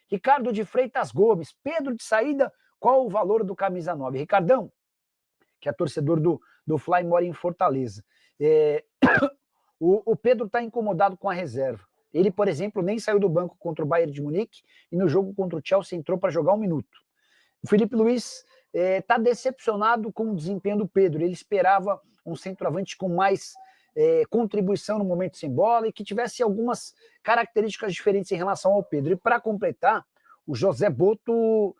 Ricardo de Freitas Gomes, Pedro de saída, qual o valor do camisa 9? Ricardão, que é torcedor do Fly, mora em Fortaleza. O Pedro está incomodado com a reserva. Ele, por exemplo, nem saiu do banco contra o Bayern de Munique e no jogo contra o Chelsea entrou para jogar 1 minuto. O Felipe Luiz está decepcionado com o desempenho do Pedro. Ele esperava um centroavante com mais contribuição no momento sem bola e que tivesse algumas características diferentes em relação ao Pedro. E para completar, o José Boto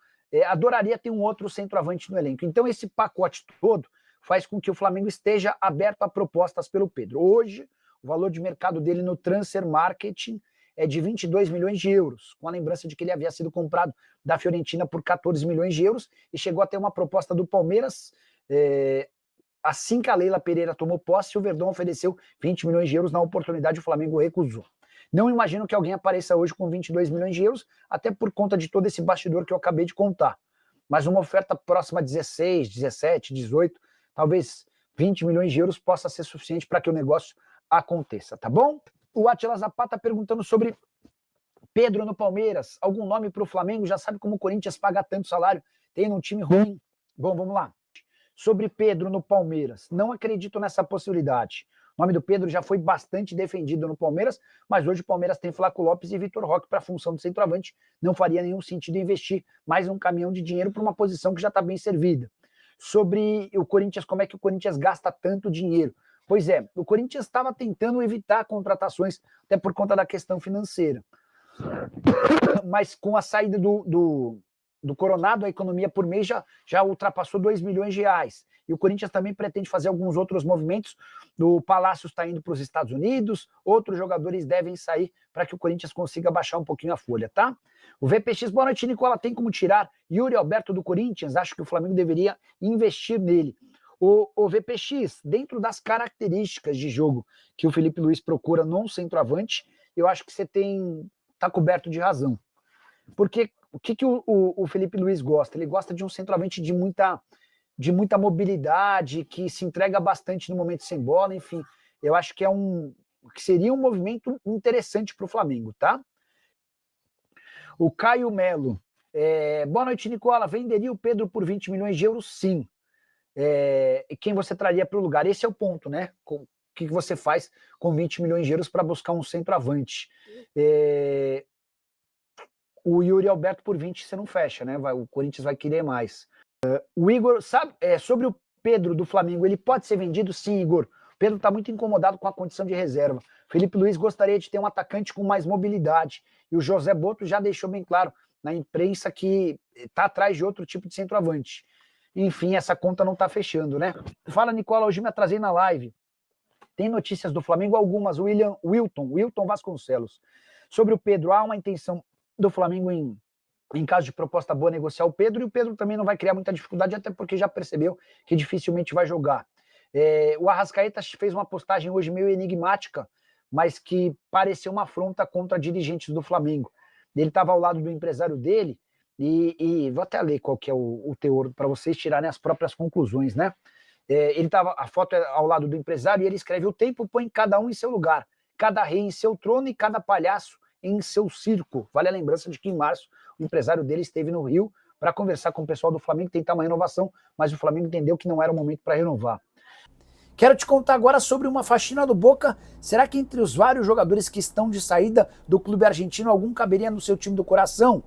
adoraria ter um outro centroavante no elenco. Então esse pacote todo faz com que o Flamengo esteja aberto a propostas pelo Pedro. Hoje, o valor de mercado dele no Transfer Marketing é de 22 milhões de euros, com a lembrança de que ele havia sido comprado da Fiorentina por 14 milhões de euros e chegou a ter uma proposta do Palmeiras. Assim que a Leila Pereira tomou posse, o Verdão ofereceu 20 milhões de euros. Na oportunidade, o Flamengo recusou. Não imagino que alguém apareça hoje com 22 milhões de euros, até por conta de todo esse bastidor que eu acabei de contar. Mas uma oferta próxima a 16, 17, 18, talvez 20 milhões de euros possa ser suficiente para que o negócio aconteça, tá bom? O Atila Zapata perguntando sobre Pedro no Palmeiras. Algum nome para o Flamengo? Já sabe como o Corinthians paga tanto salário? Tem um time ruim? Bom, vamos lá. Sobre Pedro no Palmeiras. Não acredito nessa possibilidade. O nome do Pedro já foi bastante defendido no Palmeiras, mas hoje o Palmeiras tem Flaco Lopes e Vitor Roque para a função de centroavante. Não faria nenhum sentido investir mais um caminhão de dinheiro para uma posição que já está bem servida. Sobre o Corinthians, como é que o Corinthians gasta tanto dinheiro? Pois é, o Corinthians estava tentando evitar contratações, até por conta da questão financeira. Mas com a saída do Coronado, a economia por mês já ultrapassou 2 milhões de reais. E o Corinthians também pretende fazer alguns outros movimentos. O Palácio está indo para os Estados Unidos, outros jogadores devem sair para que o Corinthians consiga baixar um pouquinho a folha, tá? O VPX, boa noite, Nicola. Tem como tirar Yuri Alberto do Corinthians? Acho que o Flamengo deveria investir nele. O VPX, dentro das características de jogo que o Felipe Luiz procura num centroavante, eu acho que você está coberto de razão. Porque o que o Felipe Luiz gosta? Ele gosta de um centroavante de muita mobilidade, que se entrega bastante no momento sem bola, enfim. Eu acho que que seria um movimento interessante para o Flamengo, tá? O Caio Melo. Boa noite, Nicola. Venderia o Pedro por 20 milhões de euros? Sim. E quem você traria para o lugar? Esse é o ponto, né? O que você faz com 20 milhões de euros para buscar um centroavante? O Yuri Alberto por 20 você não fecha, né? O Corinthians vai querer mais. O Igor, sabe, sobre o Pedro do Flamengo, ele pode ser vendido? Sim, Igor. O Pedro está muito incomodado com a condição de reserva. Felipe Luiz gostaria de ter um atacante com mais mobilidade. E o José Boto já deixou bem claro na imprensa que está atrás de outro tipo de centroavante. Enfim, essa conta não está fechando, né? Fala, Nicola, hoje me atrasei na live. Tem notícias do Flamengo? Algumas. Wilton Vasconcelos. Sobre o Pedro, há uma intenção do Flamengo em caso de proposta boa, negociar o Pedro, e o Pedro também não vai criar muita dificuldade, até porque já percebeu que dificilmente vai jogar. O Arrascaeta fez uma postagem hoje meio enigmática, mas que pareceu uma afronta contra dirigentes do Flamengo. Ele estava ao lado do empresário dele, e vou até ler qual que é o teor para vocês tirarem as próprias conclusões, né? A foto é ao lado do empresário e ele escreve: o tempo põe cada um em seu lugar, cada rei em seu trono e cada palhaço em seu circo. Vale a lembrança de que em março o empresário dele esteve no Rio para conversar com o pessoal do Flamengo, tentar uma renovação, mas o Flamengo entendeu que não era o momento para renovar. Quero te contar agora sobre uma faxina do Boca. Será que entre os vários jogadores que estão de saída do clube argentino, algum caberia no seu time do coração?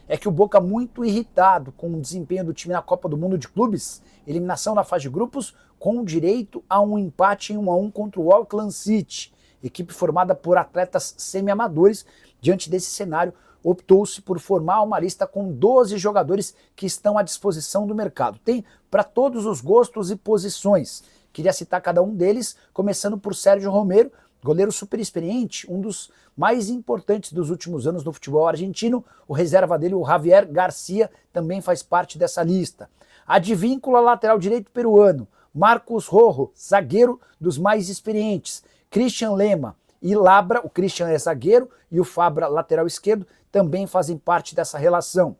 É que o Boca, muito irritado com o desempenho do time na Copa do Mundo de Clubes, eliminação na fase de grupos, com direito a um empate em 1-1 contra o Auckland City, equipe formada por atletas semi-amadores. Diante desse cenário, optou-se por formar uma lista com 12 jogadores que estão à disposição do mercado. Tem para todos os gostos e posições. Queria citar cada um deles, começando por Sérgio Romero, goleiro super experiente, um dos mais importantes dos últimos anos no futebol argentino. O reserva dele, o Javier Garcia, também faz parte dessa lista. Advíncula, lateral direito peruano. Marcos Rojo, zagueiro dos mais experientes. Christian Lema e Labra, o Christian é zagueiro e o Fabra, lateral esquerdo, também fazem parte dessa relação.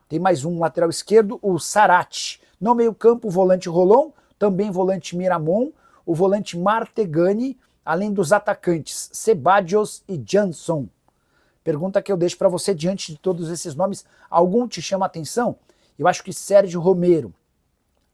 Tem mais um lateral esquerdo, o Sarate. No meio-campo, o volante Rolon, também volante Miramon, o volante Martegani, além dos atacantes Sebadios e Jansson. Pergunta que eu deixo para você diante de todos esses nomes. Algum te chama a atenção? Eu acho que Sérgio Romero,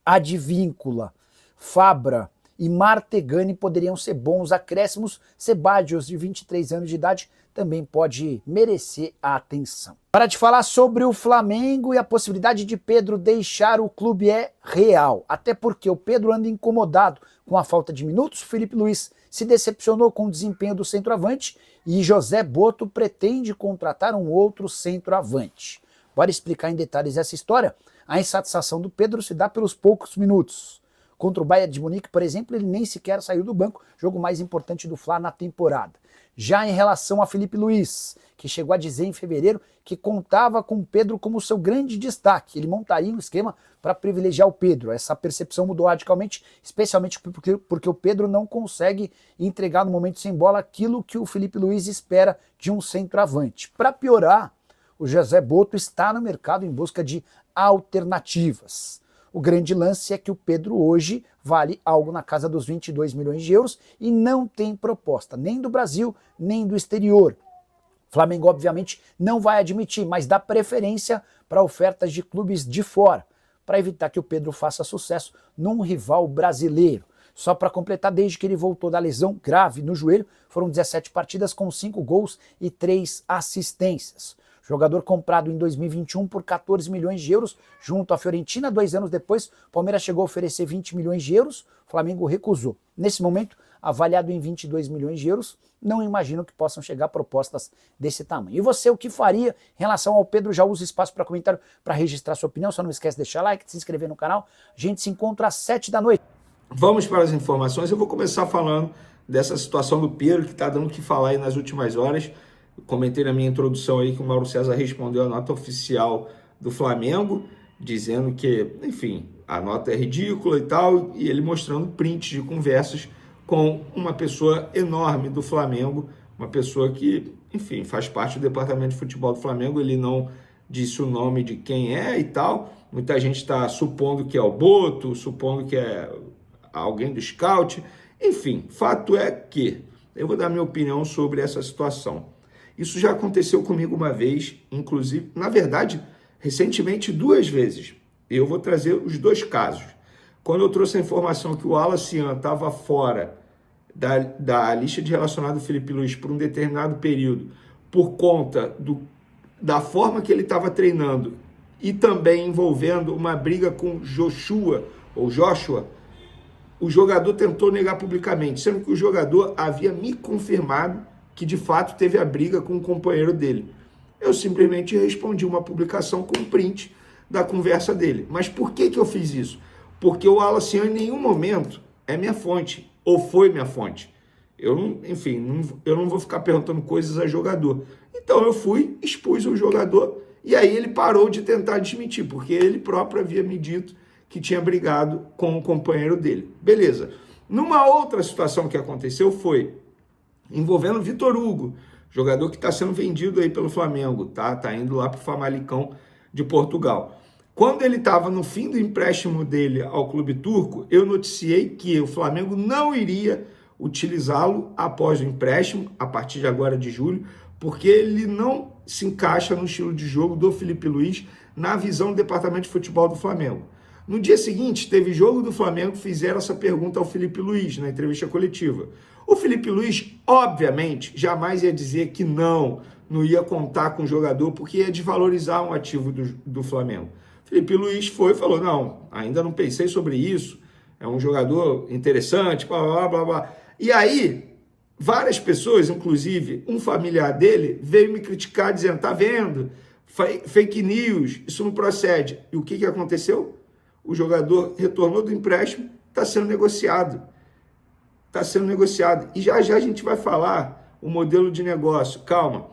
Advíncula, Fabra e Martegani poderiam ser bons acréscimos. Sebadios, de 23 anos de idade, também pode merecer a atenção. Para de falar sobre o Flamengo e a possibilidade de Pedro deixar o clube é real. Até porque o Pedro anda incomodado com a falta de minutos, Felipe Luiz se decepcionou com o desempenho do centroavante e José Boto pretende contratar um outro centroavante. Bora explicar em detalhes essa história? A insatisfação do Pedro se dá pelos poucos minutos. Contra o Bayern de Munique, por exemplo, ele nem sequer saiu do banco, jogo mais importante do Fla na temporada. Já em relação a Felipe Luiz, que chegou a dizer em fevereiro que contava com o Pedro como seu grande destaque, ele montaria um esquema para privilegiar o Pedro. Essa percepção mudou radicalmente, especialmente porque o Pedro não consegue entregar no momento sem bola aquilo que o Felipe Luiz espera de um centroavante. Para piorar, o José Boto está no mercado em busca de alternativas. O grande lance é que o Pedro hoje vale algo na casa dos 22 milhões de euros e não tem proposta nem do Brasil, nem do exterior. O Flamengo, obviamente, não vai admitir, mas dá preferência para ofertas de clubes de fora, para evitar que o Pedro faça sucesso num rival brasileiro. Só para completar, desde que ele voltou da lesão grave no joelho, foram 17 partidas com 5 gols e 3 assistências. Jogador comprado em 2021 por 14 milhões de euros junto à Fiorentina. 2 anos depois, o Palmeiras chegou a oferecer 20 milhões de euros, o Flamengo recusou. Nesse momento, avaliado em 22 milhões de euros, não imagino que possam chegar propostas desse tamanho. E você, o que faria em relação ao Pedro? Já usa espaço para comentário para registrar sua opinião. Só não esquece de deixar like, de se inscrever no canal. A gente se encontra às 7 da noite. Vamos para as informações. Eu vou começar falando dessa situação do Pedro, que está dando o que falar aí nas últimas horas. Eu comentei na minha introdução aí que o Mauro César respondeu a nota oficial do Flamengo, dizendo que, enfim, a nota é ridícula e tal, e ele mostrando prints de conversas com uma pessoa enorme do Flamengo, uma pessoa que, enfim, faz parte do departamento de futebol do Flamengo. Ele não disse o nome de quem é e tal. Muita gente está supondo que é o Boto, supondo que é alguém do scout. Enfim, fato é que eu vou dar minha opinião sobre essa situação. Isso já aconteceu comigo uma vez, inclusive, na verdade, recentemente 2 vezes. Eu vou trazer os 2 casos. Quando eu trouxe a informação que o Wallace estava fora da lista de relacionado do Felipe Luiz por um determinado período, por conta da forma que ele estava treinando e também envolvendo uma briga com Joshua, o jogador tentou negar publicamente, sendo que o jogador havia me confirmado que de fato teve a briga com o companheiro dele. Eu simplesmente respondi uma publicação com um print da conversa dele. Mas por que eu fiz isso? Porque o Wallace em nenhum momento é minha fonte, ou foi minha fonte. Eu não vou ficar perguntando coisas a jogador. Então eu expus o jogador, e aí ele parou de tentar desmentir, porque ele próprio havia me dito que tinha brigado com o companheiro dele. Beleza. Numa outra situação que aconteceu foi envolvendo o Vitor Hugo, jogador que está sendo vendido aí pelo Flamengo, tá indo lá para o Famalicão de Portugal. Quando ele estava no fim do empréstimo dele ao clube turco, eu noticiei que o Flamengo não iria utilizá-lo após o empréstimo, a partir de agora de julho, porque ele não se encaixa no estilo de jogo do Felipe Luiz na visão do departamento de futebol do Flamengo. No dia seguinte, teve jogo do Flamengo, fizeram essa pergunta ao Felipe Luiz na entrevista coletiva. O Felipe Luiz, obviamente, jamais ia dizer que não ia contar com o jogador, porque ia desvalorizar um ativo do Flamengo. Felipe Luiz falou, não, ainda não pensei sobre isso, é um jogador interessante, blá, blá, blá, blá. E aí, várias pessoas, inclusive um familiar dele, veio me criticar, dizendo, tá vendo, fake news, isso não procede. E o que aconteceu? O jogador retornou do empréstimo, está sendo negociado. E já a gente vai falar o modelo de negócio. Calma.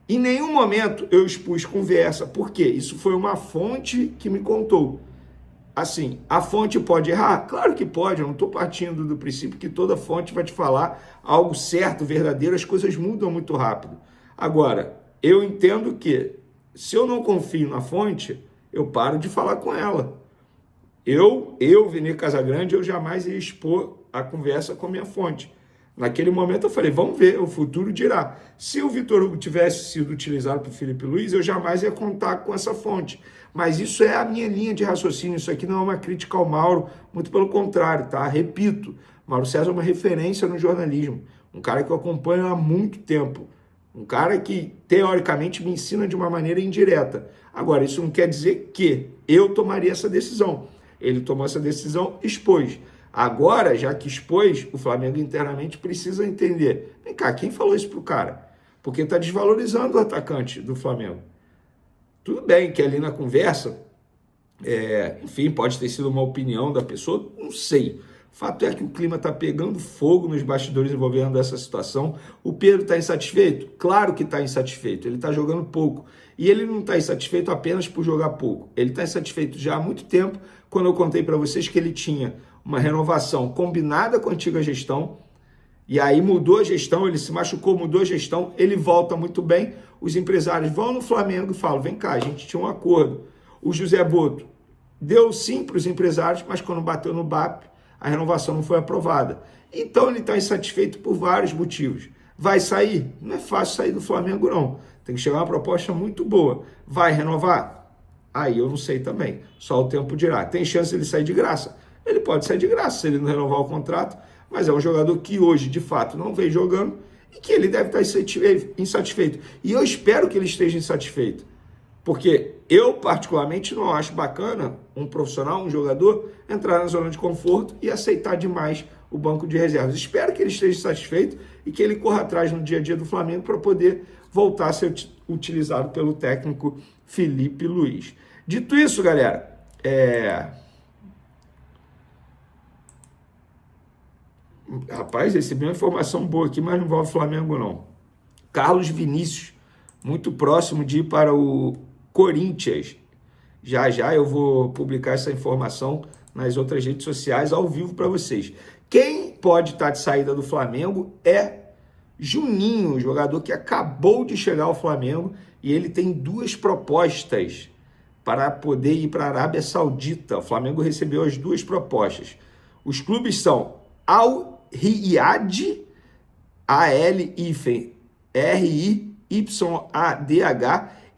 Em nenhum momento eu expus conversa. Por quê? Isso foi uma fonte que me contou. Assim, a fonte pode errar? Claro que pode. Eu não estou partindo do princípio que toda fonte vai te falar algo certo, verdadeiro. As coisas mudam muito rápido. Agora, eu entendo que se eu não confio na fonte, eu paro de falar com ela. Eu, Vini Casagrande, eu jamais ia expor a conversa com a minha fonte. Naquele momento eu falei, vamos ver, o futuro dirá. Se o Vitor Hugo tivesse sido utilizado por Felipe Luiz, eu jamais ia contar com essa fonte. Mas isso é a minha linha de raciocínio, isso aqui não é uma crítica ao Mauro, muito pelo contrário, tá? Repito, Mauro César é uma referência no jornalismo, um cara que eu acompanho há muito tempo, um cara que, teoricamente, me ensina de uma maneira indireta. Agora, isso não quer dizer que eu tomaria essa decisão. Ele tomou essa decisão, expôs. Agora, já que expôs, o Flamengo internamente precisa entender. Vem cá, quem falou isso pro cara? Porque está desvalorizando o atacante do Flamengo. Tudo bem que ali na conversa, enfim, pode ter sido uma opinião da pessoa, não sei. O fato é que o clima está pegando fogo nos bastidores envolvendo essa situação. O Pedro está insatisfeito? Claro que está insatisfeito. Ele está jogando pouco. E ele não está insatisfeito apenas por jogar pouco. Ele está insatisfeito já há muito tempo, quando eu contei para vocês que ele tinha uma renovação combinada com a antiga gestão, e aí mudou a gestão, ele se machucou, mudou a gestão, ele volta muito bem, os empresários vão no Flamengo e falam, vem cá, a gente tinha um acordo. O José Boto deu sim para os empresários, mas quando bateu no BAP, a renovação não foi aprovada. Então ele está insatisfeito por vários motivos. Vai sair? Não é fácil sair do Flamengo, não. Tem que chegar uma proposta muito boa. Vai renovar? Aí eu não sei também. Só o tempo dirá. Tem chance de ele sair de graça? Ele pode sair de graça se ele não renovar o contrato, mas é um jogador que hoje, de fato, não vem jogando e que ele deve estar insatisfeito. E eu espero que ele esteja insatisfeito, porque eu, particularmente, não acho bacana um profissional, um jogador, entrar na zona de conforto e aceitar demais o banco de reservas. Espero que ele esteja satisfeito e que ele corra atrás no dia a dia do Flamengo para poder voltar a ser utilizado pelo técnico Felipe Luiz. Dito isso, galera, Rapaz, recebi uma informação boa aqui, mas não envolve o Flamengo, não. Carlos Vinícius, muito próximo de ir para o Corinthians. Já eu vou publicar essa informação nas outras redes sociais ao vivo para vocês. Quem pode estar de saída do Flamengo é Juninho, jogador que acabou de chegar ao Flamengo, e ele tem 2 propostas para poder ir para a Arábia Saudita. O Flamengo recebeu as 2 propostas. Os clubes são Al-Riyadh, R-I-Y-A-D-H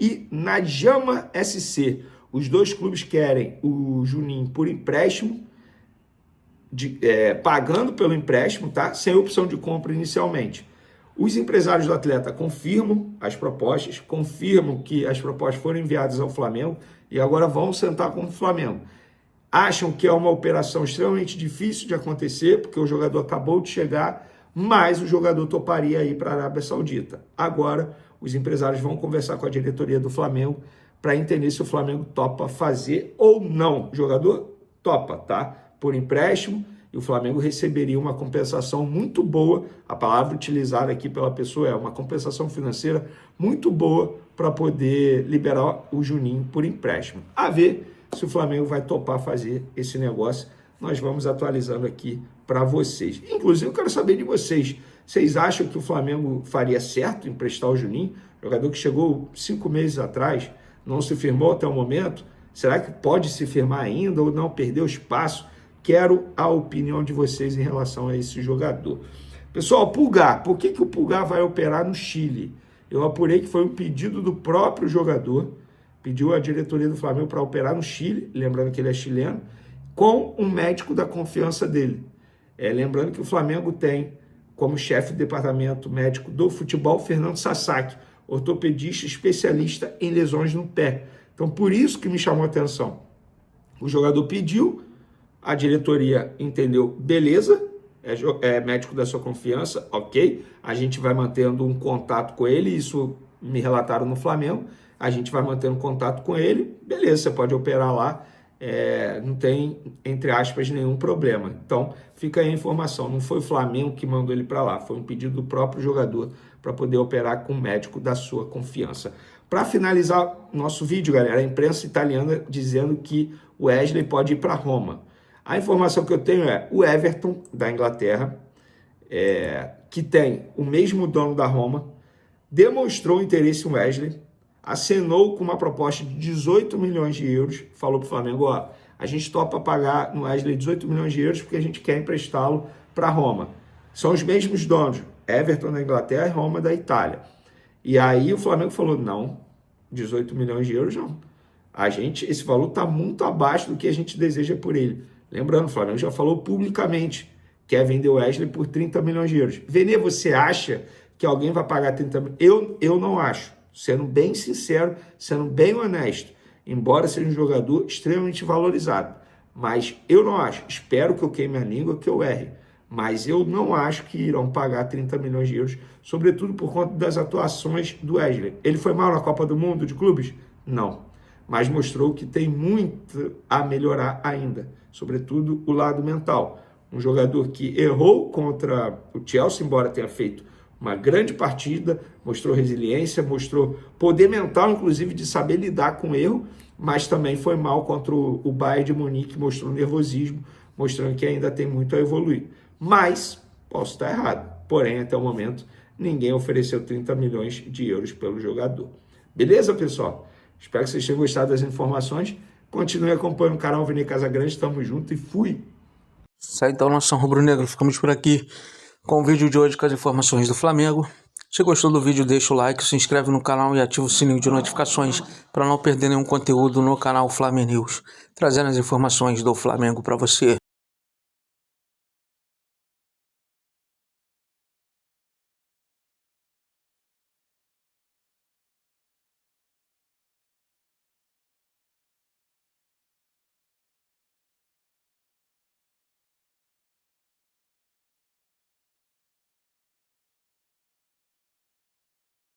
e Najama SC. Os 2 clubes querem o Juninho por empréstimo, pagando pelo empréstimo, tá? Sem opção de compra inicialmente. Os empresários do atleta confirmam as propostas, confirmam que as propostas foram enviadas ao Flamengo e agora vão sentar com o Flamengo. Acham que é uma operação extremamente difícil de acontecer, porque o jogador acabou de chegar, mas o jogador toparia ir para a Arábia Saudita. Agora, os empresários vão conversar com a diretoria do Flamengo para entender se o Flamengo topa fazer ou não. O jogador topa, tá? Por empréstimo, e o Flamengo receberia uma compensação muito boa. A palavra utilizada aqui pela pessoa é uma compensação financeira muito boa para poder liberar o Juninho por empréstimo. A ver se o Flamengo vai topar fazer esse negócio. Nós vamos atualizando aqui para vocês. Inclusive, eu quero saber de vocês. Vocês acham que o Flamengo faria certo em emprestar o Juninho? Jogador que chegou 5 meses atrás, não se firmou até o momento. Será que pode se firmar ainda ou não? Perdeu espaço? Quero a opinião de vocês em relação a esse jogador. Pessoal, Pulgar. Por que o Pulgar vai operar no Chile? Eu apurei que foi um pedido do próprio jogador. Pediu a diretoria do Flamengo para operar no Chile, lembrando que ele é chileno, com um médico da confiança dele. Lembrando que o Flamengo tem como chefe do departamento médico do futebol Fernando Sasaki, ortopedista especialista em lesões no pé. Então, por isso que me chamou a atenção. O jogador pediu, a diretoria entendeu, beleza, é médico da sua confiança, ok, a gente vai mantendo um contato com ele, isso me relataram no Flamengo, a gente vai mantendo contato com ele, beleza, você pode operar lá, não tem, entre aspas, nenhum problema. Então, fica aí a informação, não foi o Flamengo que mandou ele para lá, foi um pedido do próprio jogador para poder operar com um médico da sua confiança. Para finalizar nosso vídeo, galera, a imprensa italiana dizendo que o Wesley pode ir para Roma. A informação que eu tenho é o Everton, da Inglaterra, que tem o mesmo dono da Roma, demonstrou interesse em Wesley, acenou com uma proposta de 18 milhões de euros, falou para o Flamengo, ó, a gente topa pagar no Wesley 18 milhões de euros porque a gente quer emprestá-lo para Roma. São os mesmos donos, Everton da Inglaterra e Roma da Itália. E aí o Flamengo falou, não, 18 milhões de euros não. Esse valor está muito abaixo do que a gente deseja por ele. Lembrando, o Flamengo já falou publicamente que quer vender o Wesley por 30 milhões de euros. Vene, você acha que alguém vai pagar 30 milhões? Eu não acho. Sendo bem sincero, sendo bem honesto. Embora seja um jogador extremamente valorizado. Mas eu não acho. Espero que eu queime a língua, que eu erre. Mas eu não acho que irão pagar 30 milhões de euros, sobretudo por conta das atuações do Wesley. Ele foi mal na Copa do Mundo de clubes? Não. Mas mostrou que tem muito a melhorar ainda, sobretudo o lado mental. Um jogador que errou contra o Chelsea, embora tenha feito uma grande partida, mostrou resiliência, mostrou poder mental, inclusive, de saber lidar com o erro, mas também foi mal contra o Bayern de Munique, mostrou nervosismo, mostrando que ainda tem muito a evoluir. Mas, posso estar errado, porém, até o momento, ninguém ofereceu 30 milhões de euros pelo jogador. Beleza, pessoal? Espero que vocês tenham gostado das informações. Continue acompanhando o canal Vene Casagrande. Tamo junto e fui! Isso aí então, nação rubro-negra. Ficamos por aqui com o vídeo de hoje com as informações do Flamengo. Se gostou do vídeo, deixa o like, se inscreve no canal e ativa o sininho de notificações para não perder nenhum conteúdo no canal Flamengo News, trazendo as informações do Flamengo para você.